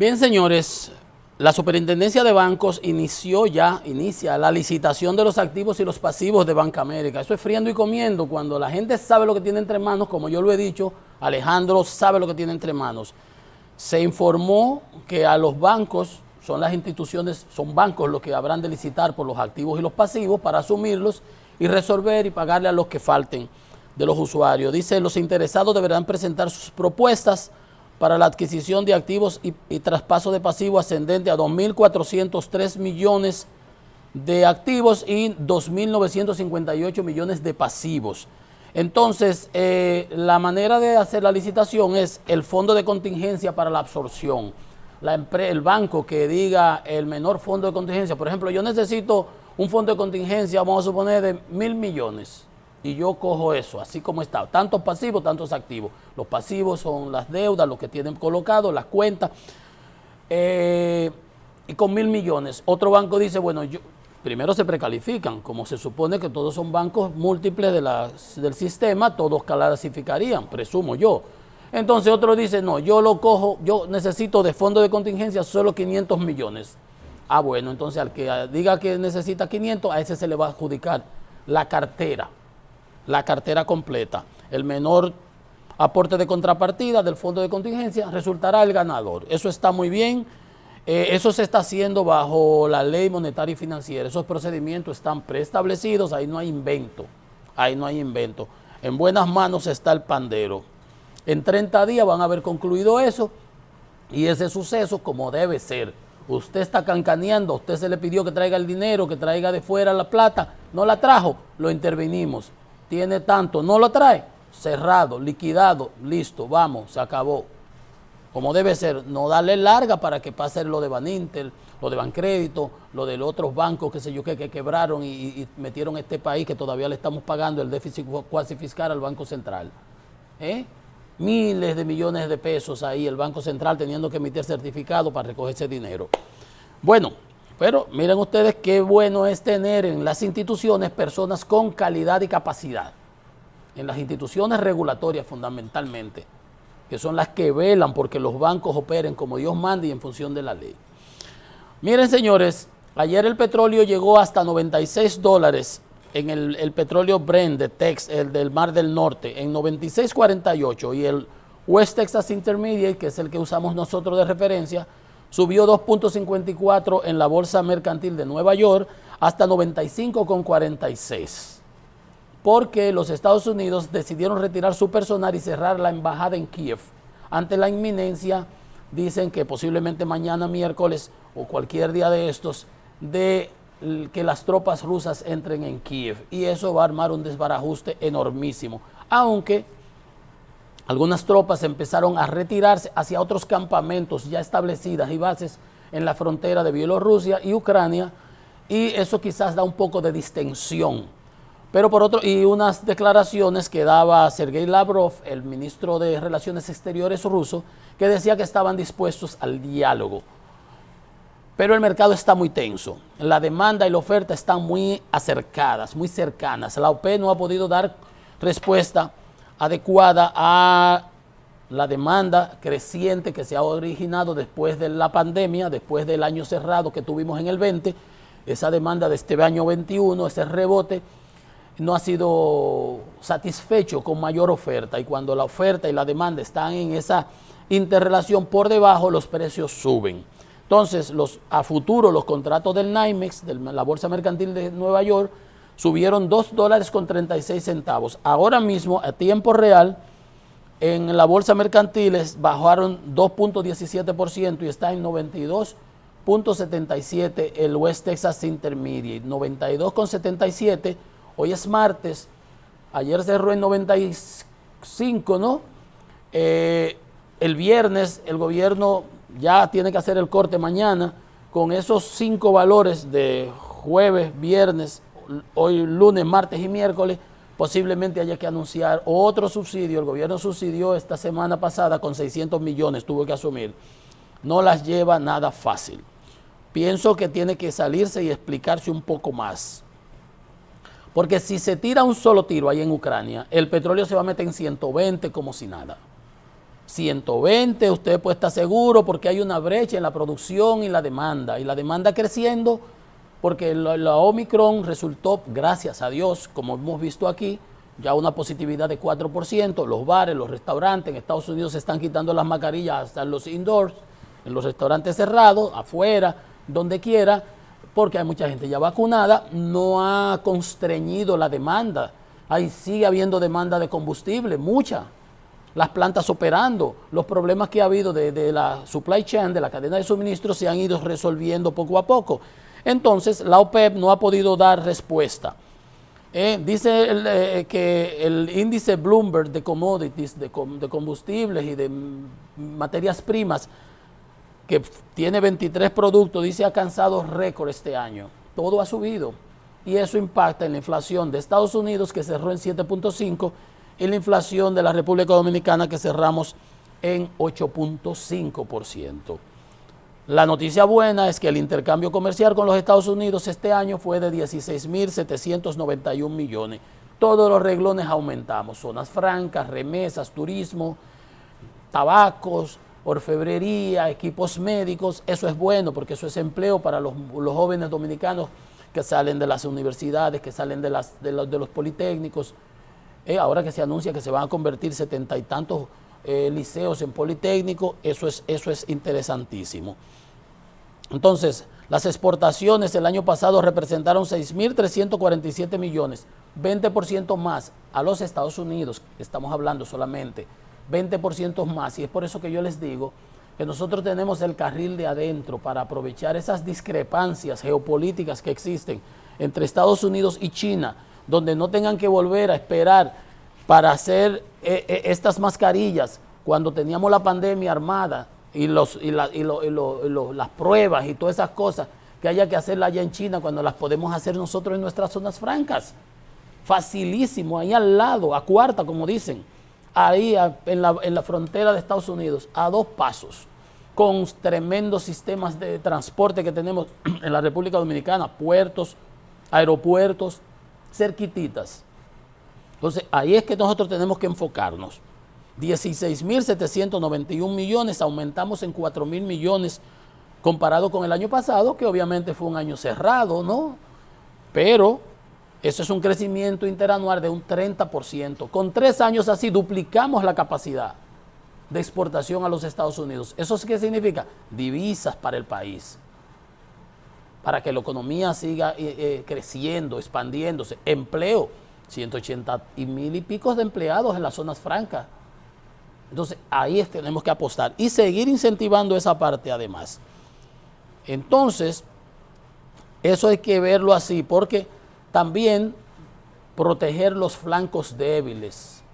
Bien, señores, la Superintendencia de Bancos inicia la licitación de los activos y los pasivos de Banca América. Eso es friendo y comiendo. Cuando la gente sabe lo que tiene entre manos, como yo lo he dicho, Alejandro sabe lo que tiene entre manos. Se informó que a los bancos, son las instituciones, son bancos los que habrán de licitar por los activos y los pasivos para asumirlos y resolver y pagarle a los que falten de los usuarios. Dice, los interesados deberán presentar sus propuestas para la adquisición de activos y traspaso de pasivo ascendente a 2.403 millones de activos y 2.958 millones de pasivos. Entonces, la manera de hacer la licitación es el fondo de contingencia para la absorción. El banco que diga el menor fondo de contingencia, por ejemplo, yo necesito un fondo de contingencia, vamos a suponer, de 1.000 millones. Y yo cojo eso, así como está, tantos pasivos, tantos activos. Los pasivos son las deudas, los que tienen colocado, las cuentas, y con 1.000 millones. Otro banco dice, bueno, primero se precalifican, como se supone que todos son bancos múltiples del sistema, todos clasificarían, presumo yo. Entonces otro dice, no, yo lo cojo, yo necesito de fondo de contingencia solo 500 millones. Ah, bueno, entonces al que diga que necesita 500, a ese se le va a adjudicar la cartera completa. El menor aporte de contrapartida del fondo de contingencia resultará el ganador. Eso está muy bien. Eso se está haciendo bajo la ley monetaria y financiera. Esos procedimientos están preestablecidos, ahí no hay invento. Ahí no hay invento. En buenas manos está el pandero. En 30 días van a haber concluido eso y ese suceso como debe ser. Usted está cancaneando, usted se le pidió que traiga el dinero, que traiga de fuera la plata, no la trajo, lo intervenimos. Tiene tanto, no lo trae, cerrado, liquidado, listo, vamos, se acabó. Como debe ser, no darle larga para que pase lo de Baninter, lo de Bancrédito, lo de los otros bancos, qué sé yo, que quebraron y metieron este país que todavía le estamos pagando el déficit cuasi fiscal al Banco Central. Miles de millones de pesos ahí, el Banco Central teniendo que emitir certificado para recoger ese dinero. Bueno, pero miren ustedes qué bueno es tener en las instituciones personas con calidad y capacidad. En las instituciones regulatorias fundamentalmente, que son las que velan porque los bancos operen como Dios manda y en función de la ley. Miren, señores, ayer el petróleo llegó hasta $96 en el petróleo Brent de Texas, el del Mar del Norte, en 96.48, y el West Texas Intermediate, que es el que usamos nosotros de referencia, subió 2.54 en la Bolsa Mercantil de Nueva York hasta 95.46, porque los Estados Unidos decidieron retirar su personal y cerrar la embajada en Kiev. Ante la inminencia, dicen que posiblemente mañana miércoles o cualquier día de estos, de que las tropas rusas entren en Kiev, y eso va a armar un desbarajuste enormísimo, aunque algunas tropas empezaron a retirarse hacia otros campamentos ya establecidas y bases en la frontera de Bielorrusia y Ucrania, y eso quizás da un poco de distensión. Pero por otro, y unas declaraciones que daba Sergei Lavrov, el ministro de Relaciones Exteriores ruso, que decía que estaban dispuestos al diálogo. Pero el mercado está muy tenso, la demanda y la oferta están muy acercadas, muy cercanas. La OPEP no ha podido dar respuesta adecuada a la demanda creciente que se ha originado después de la pandemia, después del año cerrado que tuvimos en el 20, esa demanda de este año 21, ese rebote, no ha sido satisfecho con mayor oferta, y cuando la oferta y la demanda están en esa interrelación por debajo, los precios suben. Entonces, a futuro, los contratos del NYMEX, de la Bolsa Mercantil de Nueva York, subieron $2.36. Ahora mismo, a tiempo real, en la Bolsa Mercantil bajaron 2.17% y está en 92.77 el West Texas Intermediate, 92.77. Hoy es martes, ayer cerró en 95, ¿no? El viernes el gobierno ya tiene que hacer el corte mañana con esos 5 valores de jueves, viernes, hoy lunes, martes y miércoles. Posiblemente haya que anunciar otro subsidio. El gobierno subsidió esta semana pasada con 600 millones, tuvo que asumir. No las lleva nada fácil. Pienso que tiene que salirse y explicarse un poco más. Porque si se tira un solo tiro ahí en Ucrania, el petróleo se va a meter en 120 como si nada. 120, usted puede estar seguro porque hay una brecha en la producción y la demanda creciendo porque la Omicron resultó, gracias a Dios, como hemos visto aquí, ya una positividad de 4%, los bares, los restaurantes en Estados Unidos se están quitando las mascarillas hasta en los indoors, en los restaurantes cerrados, afuera, donde quiera, porque hay mucha gente ya vacunada, no ha constreñido la demanda, ahí sigue habiendo demanda de combustible, mucha. Las plantas operando, los problemas que ha habido de la supply chain, de la cadena de suministro, se han ido resolviendo poco a poco. Entonces, la OPEP no ha podido dar respuesta. Dice que el índice Bloomberg de commodities, de combustibles y de materias primas, que tiene 23 productos, dice ha alcanzado récord este año. Todo ha subido y eso impacta en la inflación de Estados Unidos, que cerró en 7.5%, y la inflación de la República Dominicana, que cerramos en 8.5%. La noticia buena es que el intercambio comercial con los Estados Unidos este año fue de 16.791 millones. Todos los renglones aumentamos, zonas francas, remesas, turismo, tabacos, orfebrería, equipos médicos. Eso es bueno porque eso es empleo para los jóvenes dominicanos que salen de las universidades, que salen de los politécnicos. Ahora que se anuncia que se van a convertir 70 y tantos liceos en politécnicos, eso es interesantísimo. Entonces, las exportaciones el año pasado representaron 6.347 millones, 20% más a los Estados Unidos, estamos hablando solamente, 20% más, y es por eso que yo les digo que nosotros tenemos el carril de adentro para aprovechar esas discrepancias geopolíticas que existen entre Estados Unidos y China, donde no tengan que volver a esperar para hacer estas mascarillas cuando teníamos la pandemia armada y las pruebas y todas esas cosas que haya que hacerla allá en China cuando las podemos hacer nosotros en nuestras zonas francas. Facilísimo, ahí al lado, a cuarta, como dicen, ahí en la frontera de Estados Unidos, a 2 pasos, con tremendos sistemas de transporte que tenemos en la República Dominicana, puertos, aeropuertos, cerquititas. Entonces, ahí es que nosotros tenemos que enfocarnos. 16.791 millones, aumentamos en 4.000 millones comparado con el año pasado, que obviamente fue un año cerrado, ¿no? Pero eso es un crecimiento interanual de un 30%. Con 3 años así duplicamos la capacidad de exportación a los Estados Unidos. ¿Eso qué significa? Divisas para el país, para que la economía siga creciendo, expandiéndose. Empleo, 180.000 y pico de empleados en las zonas francas. Entonces, ahí tenemos que apostar y seguir incentivando esa parte además. Entonces, eso hay que verlo así, porque también proteger los flancos débiles.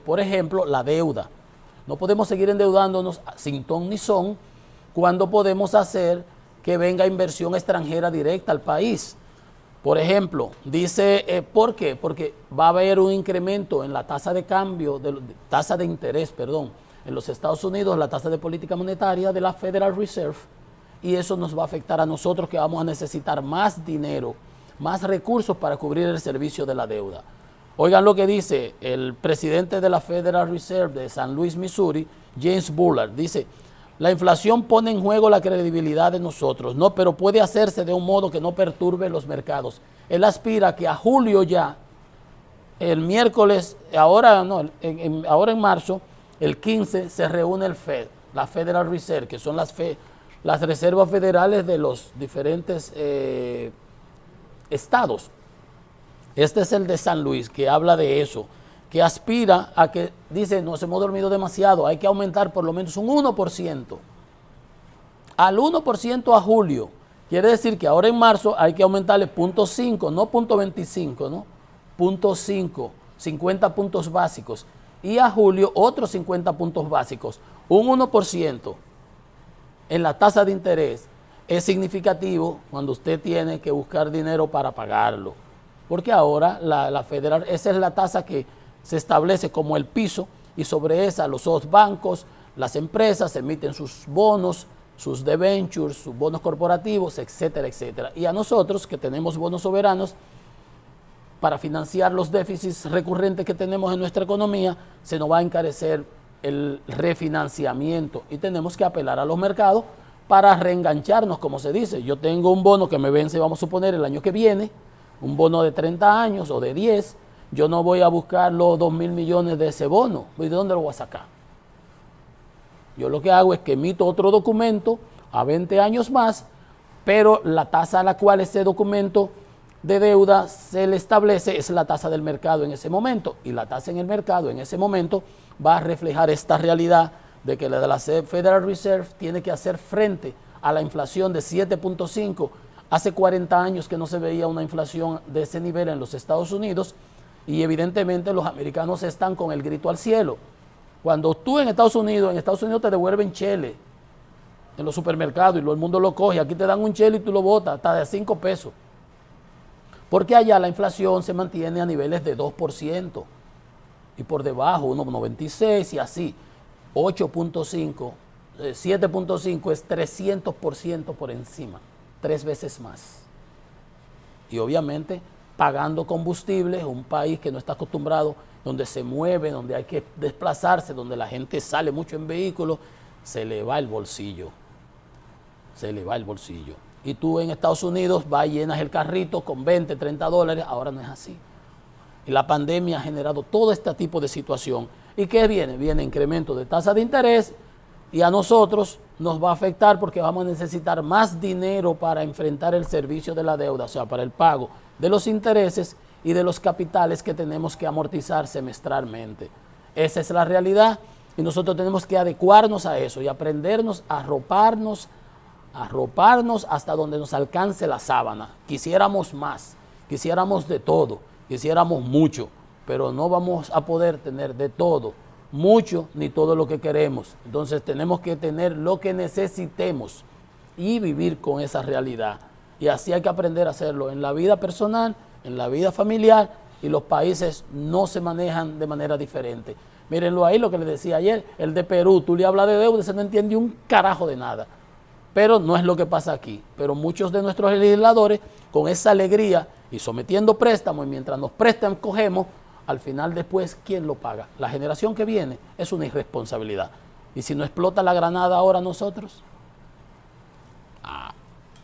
Por ejemplo, la deuda. No podemos seguir endeudándonos sin ton ni son cuando podemos hacer que venga inversión extranjera directa al país. Por ejemplo, dice, ¿por qué? Porque va a haber un incremento en la tasa de cambio, tasa de interés, en los Estados Unidos, la tasa de política monetaria de la Federal Reserve, y eso nos va a afectar a nosotros, que vamos a necesitar más dinero, más recursos para cubrir el servicio de la deuda. Oigan lo que dice el presidente de la Federal Reserve de San Luis, Missouri, James Bullard. Dice, la inflación pone en juego la credibilidad de nosotros, ¿no? Pero puede hacerse de un modo que no perturbe los mercados. Él aspira a que a julio ya, el miércoles, ahora en marzo, el 15, se reúne el Fed, la Federal Reserve, que son las reservas federales de los diferentes estados. Este es el de San Luis, que habla de eso, que aspira a que, dice, nos hemos dormido demasiado, hay que aumentar por lo menos un 1%. Al 1% a julio. Quiere decir que ahora en marzo hay que aumentarle 0.5, no 0.25, ¿no? 0.5, 50 puntos básicos. Y a julio otros 50 puntos básicos. Un 1% en la tasa de interés es significativo cuando usted tiene que buscar dinero para pagarlo. Porque ahora la federal, esa es la tasa que se establece como el piso, y sobre esa los otros bancos, las empresas emiten sus bonos, sus debentures, sus bonos corporativos, etcétera, etcétera. Y a nosotros, que tenemos bonos soberanos, para financiar los déficits recurrentes que tenemos en nuestra economía, se nos va a encarecer el refinanciamiento y tenemos que apelar a los mercados para reengancharnos, como se dice. Yo tengo un bono que me vence, vamos a suponer, el año que viene, un bono de 30 años o de 10, yo no voy a buscar los 2.000 millones de ese bono. ¿De dónde lo voy a sacar? Yo lo que hago es que emito otro documento a 20 años más, pero la tasa a la cual ese documento de deuda se le establece es la tasa del mercado en ese momento, y la tasa en el mercado en ese momento va a reflejar esta realidad de que la Federal Reserve tiene que hacer frente a la inflación de 7.5. Hace 40 años que no se veía una inflación de ese nivel en los Estados Unidos, y evidentemente los americanos están con el grito al cielo. Cuando tú en Estados Unidos te devuelven chele en los supermercados y el mundo lo coge, aquí te dan un chele y tú lo botas hasta de 5 pesos. Porque allá la inflación se mantiene a niveles de 2% y por debajo 1,96 y así. 8.5, 7.5 es 300% por encima, 3 veces más. Y obviamente pagando combustible, un país que no está acostumbrado, donde se mueve, donde hay que desplazarse, donde la gente sale mucho en vehículos, se le va el bolsillo. Se le va el bolsillo. Y tú en Estados Unidos vas y llenas el carrito con 20, 30 dólares, ahora no es así. Y la pandemia ha generado todo este tipo de situación. ¿Y qué viene? Viene incremento de tasa de interés y a nosotros nos va a afectar porque vamos a necesitar más dinero para enfrentar el servicio de la deuda, o sea, para el pago de los intereses y de los capitales que tenemos que amortizar semestralmente. Esa es la realidad y nosotros tenemos que adecuarnos a eso y aprendernos a arroparnos hasta donde nos alcance la sábana. Quisiéramos más, quisiéramos de todo, quisiéramos mucho, pero no vamos a poder tener de todo, mucho, ni todo lo que queremos. Entonces tenemos que tener lo que necesitemos y vivir con esa realidad. Y así hay que aprender a hacerlo en la vida personal, en la vida familiar, y los países no se manejan de manera diferente. Mírenlo ahí, lo que les decía ayer, el de Perú, tú le hablas de deuda y se no entiende un carajo de nada. Pero no es lo que pasa aquí. Pero muchos de nuestros legisladores, con esa alegría y sometiendo préstamos, y mientras nos prestan, cogemos, al final después, ¿quién lo paga? La generación que viene. Es una irresponsabilidad. Y si no explota la granada ahora nosotros,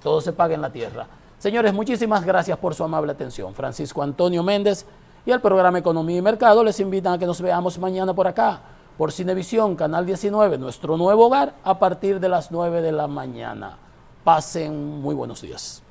todo se paga en la tierra. Señores, muchísimas gracias por su amable atención. Francisco Antonio Méndez y el programa Economía y Mercado les invitan a que nos veamos mañana por acá, por Cinevisión, Canal 19, nuestro nuevo hogar, a partir de las 9 de la mañana. Pasen muy buenos días.